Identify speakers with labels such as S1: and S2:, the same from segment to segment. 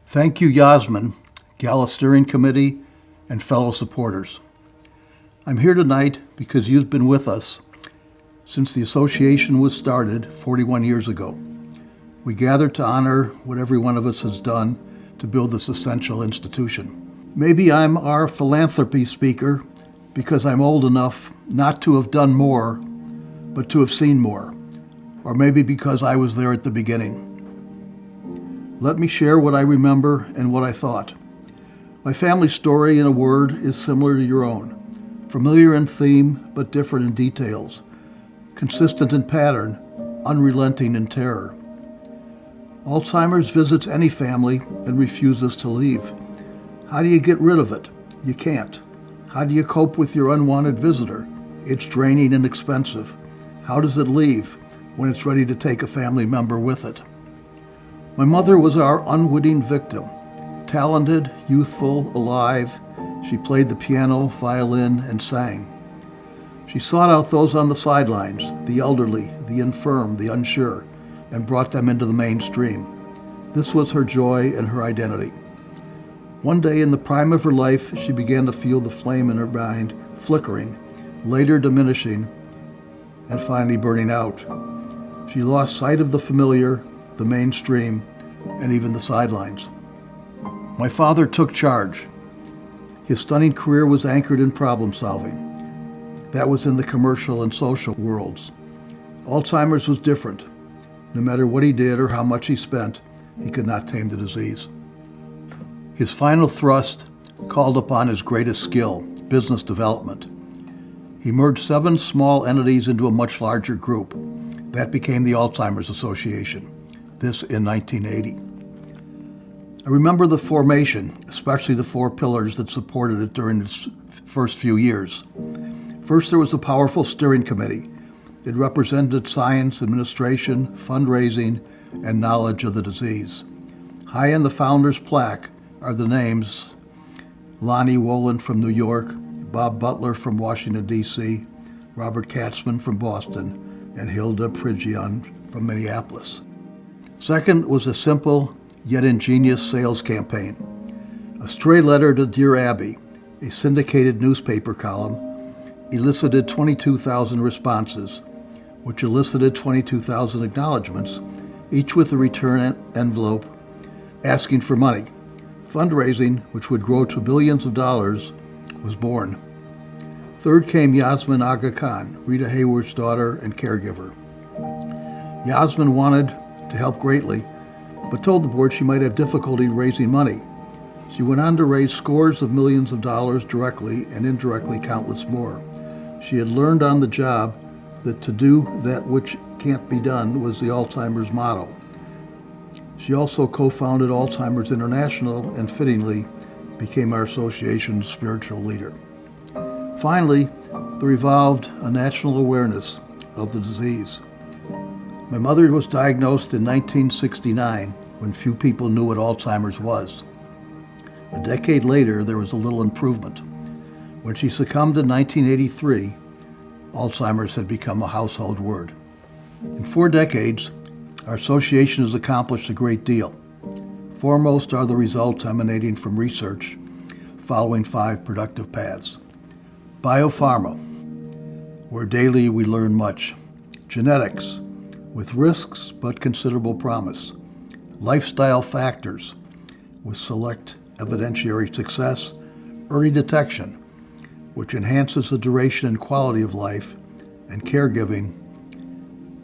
S1: Thank you, Yasmin, Gala Steering Committee, and fellow supporters. I'm here tonight because you've been with us since the association was started 41 years ago. We gathered to honor what every one of us has done to build this essential institution. Maybe I'm our philanthropy speaker because I'm old enough not to have done more, but to have seen more. Or maybe because I was there at the beginning. Let me share what I remember and what I thought. My family story, in a word, is similar to your own. Familiar in theme, but different in details. Consistent in pattern, unrelenting in terror. Alzheimer's visits any family and refuses to leave. How do you get rid of it? You can't. How do you cope with your unwanted visitor? It's draining and expensive. How does it leave when it's ready to take a family member with it? My mother was our unwitting victim. Talented, youthful, alive, she played the piano, violin, and sang. She sought out those on the sidelines, the elderly, the infirm, the unsure, and brought them into the mainstream. This was her joy and her identity. One day in the prime of her life, she began to feel the flame in her mind flickering, later diminishing, and finally burning out. She lost sight of the familiar, the mainstream, and even the sidelines. My father took charge. His stunning career was anchored in problem solving. That was in the commercial and social worlds. Alzheimer's was different. No matter what he did or how much he spent, he could not tame the disease. His final thrust called upon his greatest skill, business development. He merged 7 small entities into a much larger group. That became the Alzheimer's Association. This in 1980. I remember the formation, especially the 4 pillars that supported it during its first few years. First, there was a powerful steering committee. It represented science, administration, fundraising, and knowledge of the disease. High in the founder's plaque are the names Lonnie Wolin from New York, Bob Butler from Washington, D.C., Robert Katzman from Boston, and Hilda Prigion from Minneapolis. Second was a simple yet ingenious sales campaign. A stray letter to Dear Abby, a syndicated newspaper column, elicited 22,000 responses, which elicited 22,000 acknowledgments, each with a return envelope asking for money. Fundraising, which would grow to billions of dollars, was born. Third came Yasmin Aga Khan, Rita Hayworth's daughter and caregiver. Yasmin wanted to help greatly, but told the board she might have difficulty raising money. She went on to raise scores of millions of dollars directly and indirectly countless more. She had learned on the job that to do that which can't be done was the Alzheimer's motto. She also co-founded Alzheimer's International and fittingly became our association's spiritual leader. Finally, there evolved a national awareness of the disease. My mother was diagnosed in 1969 when few people knew what Alzheimer's was. A decade later, there was a little improvement. When she succumbed in 1983, Alzheimer's had become a household word. In 4 decades, our association has accomplished a great deal. Foremost are the results emanating from research following 5 productive paths. Biopharma, where daily we learn much. Genetics, with risks but considerable promise. Lifestyle factors, with select evidentiary success. Early detection, which enhances the duration and quality of life. And caregiving,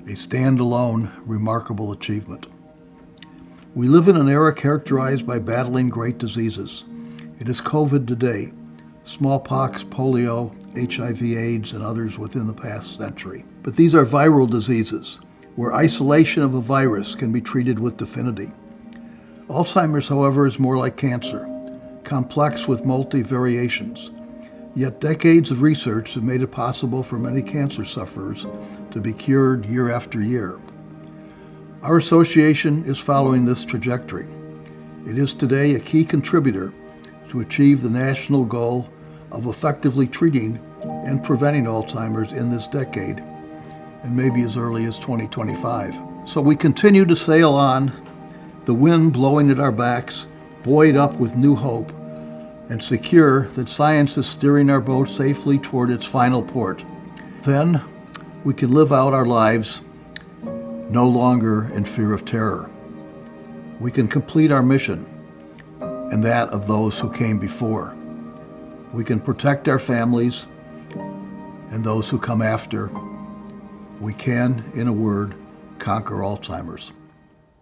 S1: a standalone, remarkable achievement. We live in an era characterized by battling great diseases. It is COVID today, smallpox, polio, HIV/AIDS, and others within the past century. But these are viral diseases, where isolation of a virus can be treated with definity. Alzheimer's, however, is more like cancer, complex with multi-variations. Yet decades of research have made it possible for many cancer sufferers to be cured year after year. Our association is following this trajectory. It is today a key contributor to achieve the national goal of effectively treating and preventing Alzheimer's in this decade, and maybe as early as 2025. So we continue to sail on, the wind blowing at our backs, buoyed up with new hope, and secure that science is steering our boat safely toward its final port. Then we can live out our lives no longer in fear of terror. We can complete our mission and that of those who came before. We can protect our families and those who come after. We can, in a word, conquer Alzheimer's.